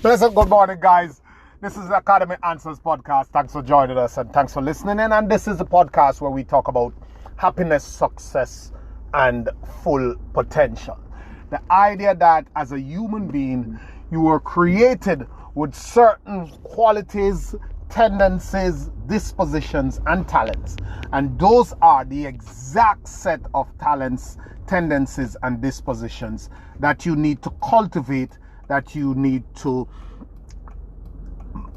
Pleasant good morning, guys. This is the Academy Answers podcast. Thanks for joining us and thanks for listening in. And this is the podcast where we talk about happiness, success, and full potential. The idea that as a human being, you were created with certain qualities, tendencies, dispositions, and talents. And those are the exact set of talents, tendencies, and dispositions that you need to cultivate, that you need to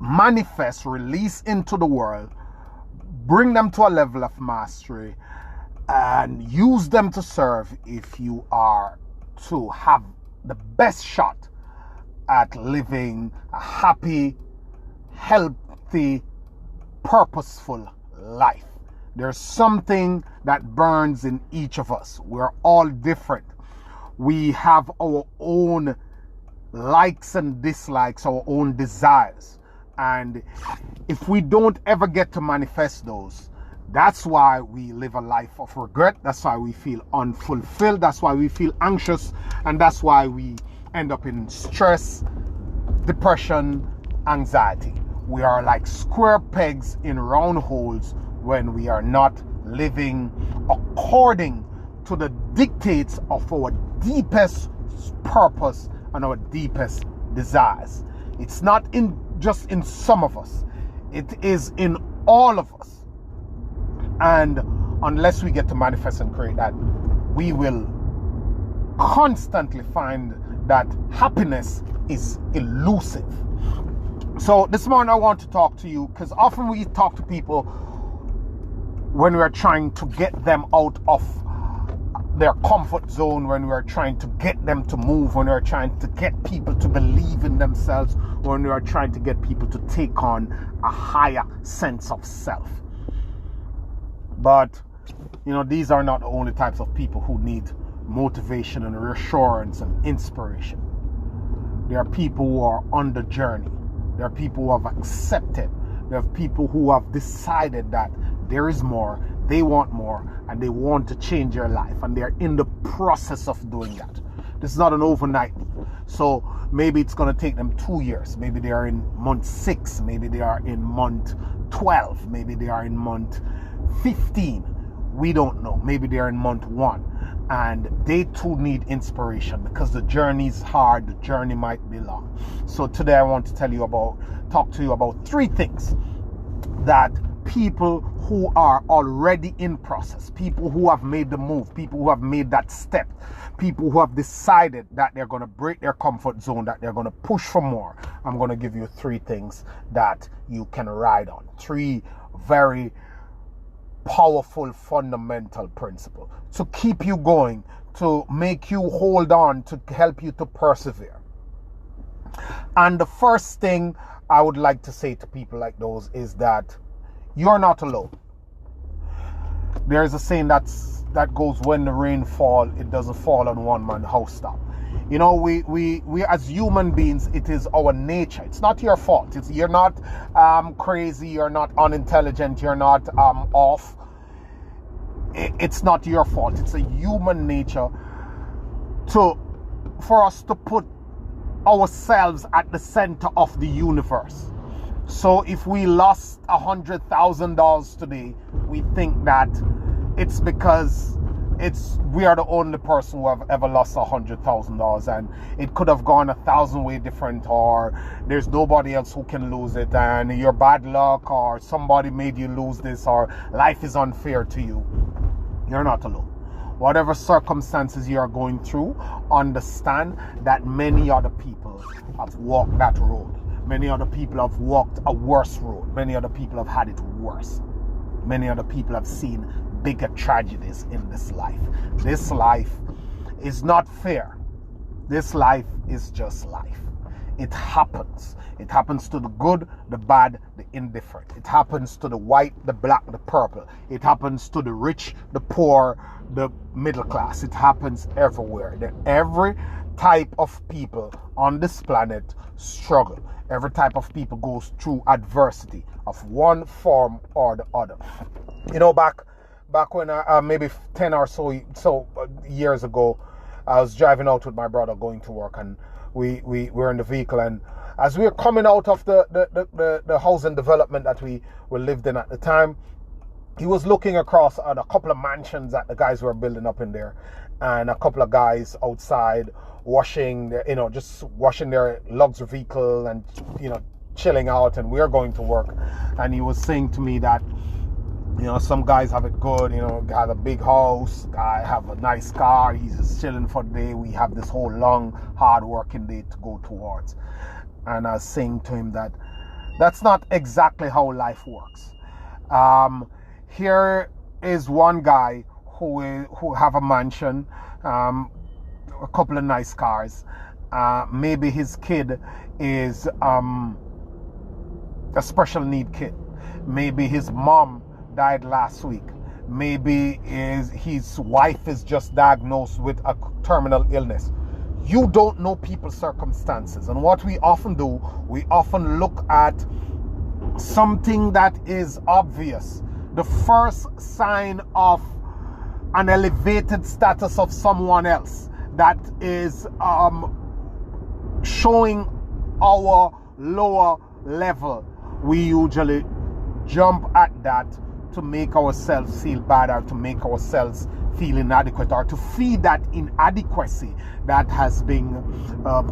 manifest, release into the world, bring them to a level of mastery, and use them to serve if you are to have the best shot at living a happy, healthy, purposeful life. There's something that burns in each of us. We're all different. We have our own likes and dislikes, our own desires. And if we don't ever get to manifest those, that's why we live a life of regret. That's why we feel unfulfilled. That's why we feel anxious. And that's why we end up in stress, depression, anxiety. We are like square pegs in round holes when we are not living according to the dictates of our deepest purpose and our deepest desires. It's not just in some of us. It is in all of us. And unless we get to manifest and create that, we will constantly find that happiness is elusive. So this morning I want to talk to you because often we talk to people when we're trying to get them out of their comfort zone, when we're trying to get them to move, when we're trying to get people to believe in themselves, when we're trying to get people to take on a higher sense of self. But, these are not the only types of people who need motivation and reassurance and inspiration. There are people who are on the journey. There are people who have accepted. There are people who have decided that there is more, they want more, and they want to change their life. And they're in the process of doing that. This is not an overnight. So maybe it's going to take them 2 years. Maybe they are in month 6. Maybe they are in month 12. Maybe they are in month 15. We don't know. Maybe they are in month 1. And they too need inspiration because the journey is hard. The journey might be long. So today I want to talk to you about 3 things that people who are already in process, people who have made the move, people who have made that step, people who have decided that they're going to break their comfort zone, that they're going to push for more. I'm going to give you 3 things that you can ride on. 3 very powerful fundamental principles to keep you going, to make you hold on, to help you to persevere. And the first thing I would like to say to people like those is that you're not alone. There's a saying that goes, when the rain falls, it doesn't fall on one man housetop. We as human beings, it is our nature. It's not your fault. You're not crazy. You're not unintelligent. You're not off. It's not your fault. It's a human nature for us to put ourselves at the center of the universe. So if we lost $100,000 today, we think that it's because we are the only person who have ever lost $100,000, and it could have gone 1,000 ways different, or there's nobody else who can lose it, and you're bad luck, or somebody made you lose this, or life is unfair to you. You're not alone. Whatever circumstances you are going through, understand that many other people have walked that road. Many other people have walked a worse road. Many other people have had it worse. Many other people have seen bigger tragedies in this life. This life is not fair. This life is just life. It happens. It happens to the good, the bad, the indifferent. It happens to the white, the black, the purple. It happens to the rich, the poor, the middle class. It happens everywhere. Every type of people on this planet struggle. Every type of people goes through adversity of one form or the other. Back when maybe 10 or so years ago, I was driving out with my brother going to work, and we were in the vehicle, and As we were coming out of the housing development that we lived in at the time, he was looking across at a couple of mansions that the guys were building up in there, and a couple of guys outside washing, just washing their luxury vehicle and, chilling out, and we're going to work. And he was saying to me that, some guys have it good, got a big house, guy have a nice car, he's just chilling for the day. We have this whole long, hard working day to go towards. And I was saying to him that that's not exactly how life works. Here is one guy who have a mansion, a couple of nice cars. Maybe his kid is a special need kid. Maybe his mom died last week. Maybe his wife is just diagnosed with a terminal illness. You don't know people's circumstances. And what we often do, we often look at something that is obvious. The first sign of an elevated status of someone else that is showing our lower level, we usually jump at that to make ourselves feel bad, or to make ourselves feel inadequate, or to feed that inadequacy that has been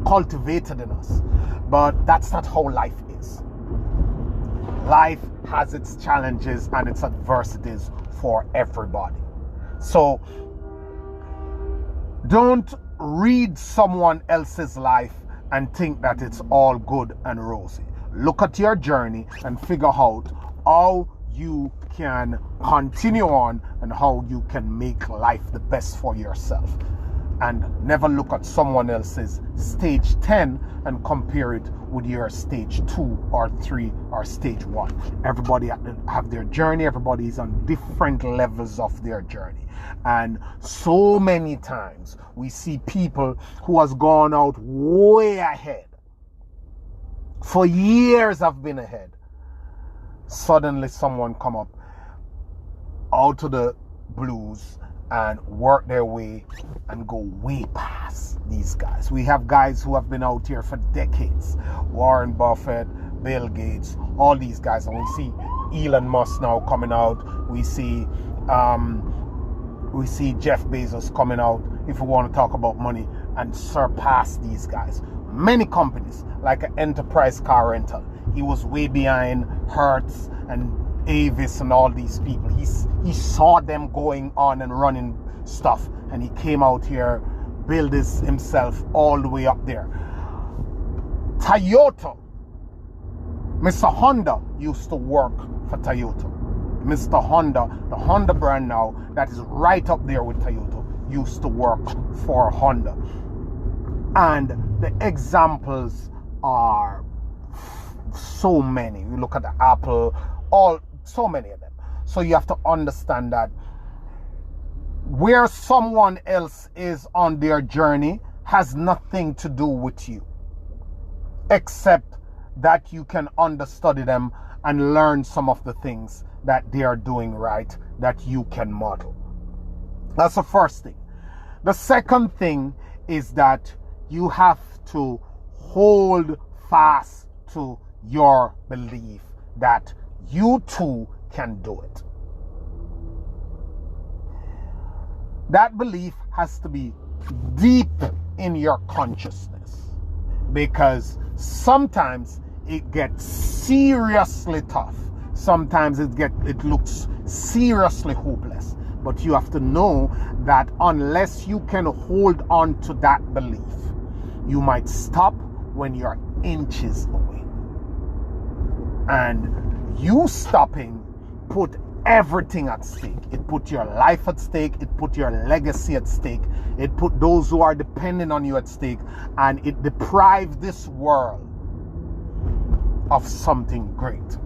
cultivated in us. But that's not how life is. Life has its challenges and its adversities for everybody. So don't read someone else's life and think that it's all good and rosy. Look at your journey and figure out how you can continue on and how you can make life the best for yourself. And never look at someone else's stage 10 and compare it with your stage 2 or 3 or stage 1. Everybody have their journey. Everybody is on different levels of their journey. And so many times we see people who has gone out way ahead. For years have been ahead. Suddenly someone come up out of the blues and work their way and go way past these guys. We have guys who have been out here for decades. Warren Buffett, Bill Gates, all these guys. And we see Elon Musk now coming out. We see Jeff Bezos coming out, if we want to talk about money, and surpass these guys. Many companies, like an Enterprise Car Rental, he was way behind Hertz and Avis and all these people. He saw them going on and running stuff, and he came out here, built this himself all the way up there. Toyota, Mr. Honda used to work for Toyota. Mr. Honda, the Honda brand now, that is right up there with Toyota, used to work for Honda. And the examples are so many. You look at the Apple, so many of them. So you have to understand that where someone else is on their journey has nothing to do with you, except that you can understudy them and learn some of the things that they are doing right that you can model. That's the first thing. The second thing is that you have to hold fast to your belief that you too can do it. That belief has to be deep in your consciousness, because sometimes it gets seriously tough. Sometimes it looks seriously hopeless. But you have to know that unless you can hold on to that belief, you might stop when you're inches away. And you stopping put everything at stake. It put your life at stake. It put your legacy at stake. It put those who are dependent on you at stake. And it deprived this world of something great.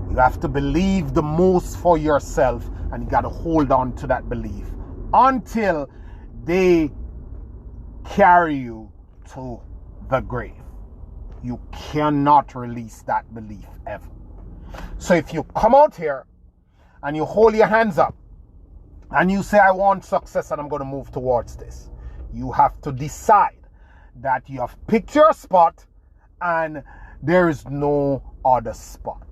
You have to believe the most for yourself, and you got to hold on to that belief until they carry you to the grave. You cannot release that belief ever. So if you come out here and you hold your hands up and you say, I want success and I'm going to move towards this, you have to decide that you have picked your spot and there is no other spot.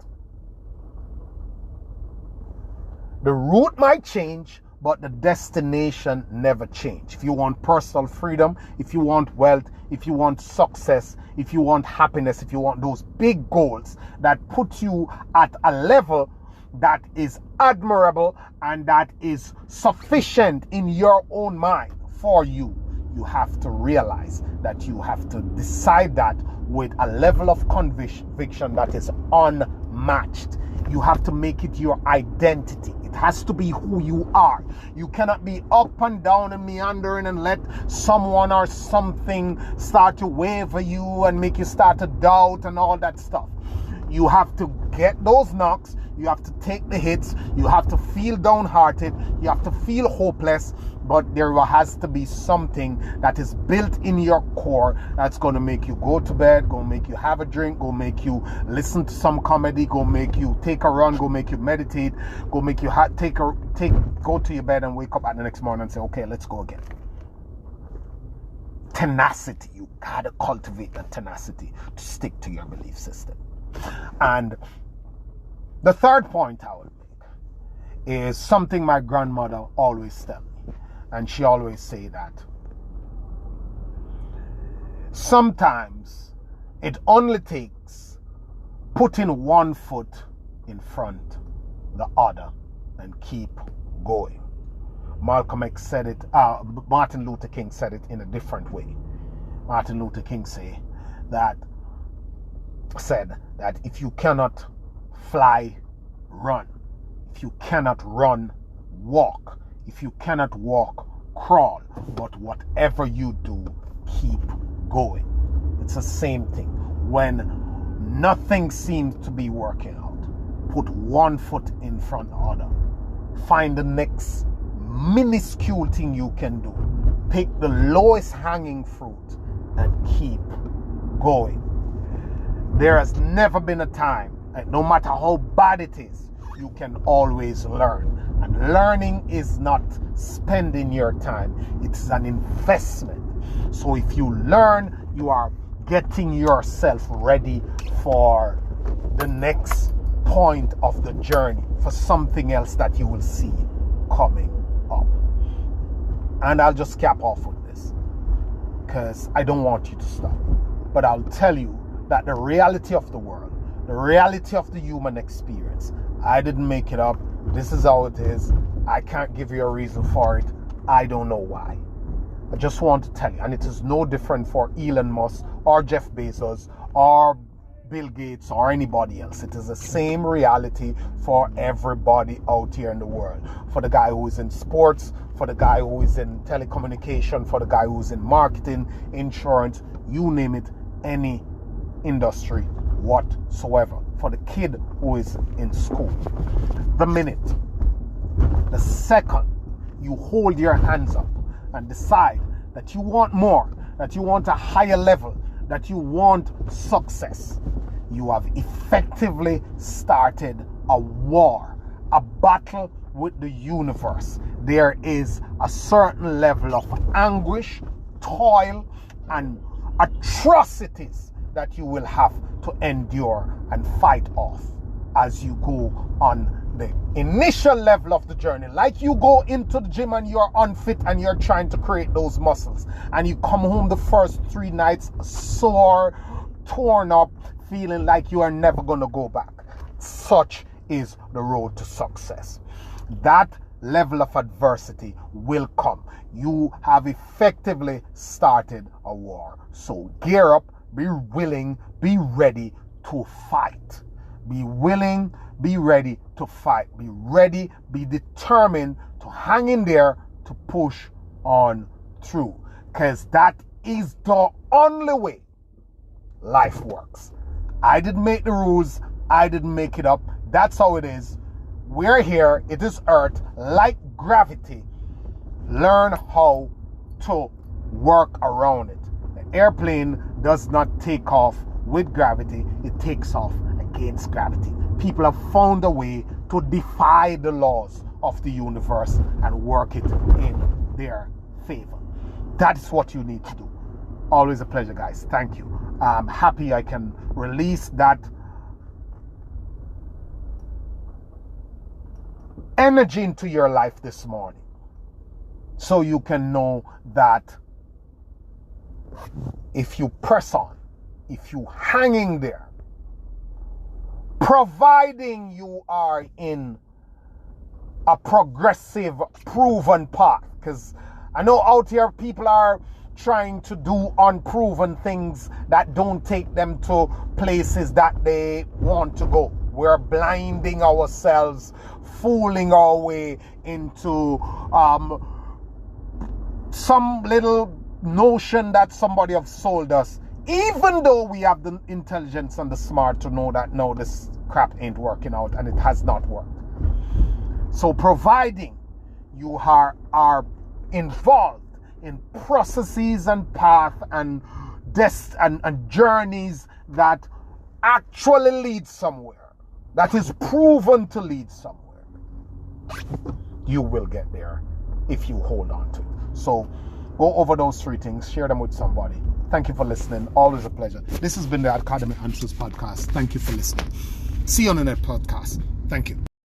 The route might change, but the destination never change. If you want personal freedom, if you want wealth, if you want success, if you want happiness, if you want those big goals that put you at a level that is admirable and that is sufficient in your own mind for you, you have to realize that you have to decide that with a level of conviction that is unmatched. You have to make it your identity. It has to be who you are. You cannot be up and down and meandering and let someone or something start to waver you and make you start to doubt and all that stuff. You have to get those knocks. You have to take the hits. You have to feel downhearted. You have to feel hopeless. But there has to be something that is built in your core that's going to make you go to bed, go make you have a drink, go make you listen to some comedy, go make you take a run, go make you meditate, go make you go to your bed and wake up at the next morning and say, okay, let's go again. Tenacity. You got to cultivate that tenacity to stick to your belief system. And the third point I would make is something my grandmother always tells me. And she always say that sometimes it only takes putting one foot in front the other and keep going. Malcolm X said it, Martin Luther King said it in a different way. Martin Luther King said that if you cannot fly, run. If you cannot run, walk. If you cannot walk, crawl. But whatever you do, keep going. It's the same thing. When nothing seems to be working out, put one foot in front of the other. Find the next minuscule thing you can do. Pick the lowest hanging fruit and keep going. There has never been a time, no matter how bad it is, you can always learn. And learning is not spending your time. It's an investment. So if you learn, you are getting yourself ready for the next point of the journey, for something else that you will see coming up. And I'll just cap off with this, because I don't want you to stop. But I'll tell you that the reality of the world, the reality of the human experience, I didn't make it up. This is how it is. I can't give you a reason for it. I don't know why. I just want to tell you, and it is no different for Elon Musk or Jeff Bezos or Bill Gates or anybody else. It is the same reality for everybody out here in the world. For the guy who is in sports, for the guy who is in telecommunication, for the guy who is in marketing, insurance, you name it, any industry whatsoever. For the kid who is in school. The minute, the second you hold your hands up and decide that you want more, that you want a higher level, that you want success, you have effectively started a war, a battle with the universe. There is a certain level of anguish, toil, and atrocities that you will have to endure and fight off as you go on the initial level of the journey. Like you go into the gym and you're unfit and you're trying to create those muscles, and you come home the first 3 nights sore, torn up, feeling like you are never going to go back. Such is the road to success. That level of adversity will come. You have effectively started a war. So gear up, be willing, be ready to fight. Be willing, be ready to fight. Be ready, be determined to hang in there, to push on through. Because that is the only way life works. I didn't make the rules. I didn't make it up. That's how it is. We're here. It is Earth. Like gravity. Learn how to work around it. The airplane does not take off with gravity. It takes off against gravity. People have found a way to defy the laws of the universe and work it in their favor. That is what you need to do. Always a pleasure, guys. Thank you. I'm happy I can release that energy into your life this morning, so you can know that if you press on, if you hanging there, providing you are in a progressive, proven path, because I know out here people are trying to do unproven things that don't take them to places that they want to go. We're blinding ourselves, fooling our way into some little notion that somebody have sold us, even though we have the intelligence and the smart to know that no, this crap ain't working out, and it has not worked. So providing you are involved in processes and path and journeys that actually lead somewhere, that is proven to lead somewhere, you will get there if you hold on to it. So go over those 3 things, share them with somebody. Thank you for listening. Always a pleasure. This has been the Academy Answers podcast. Thank you for listening. See you on the next podcast. Thank you.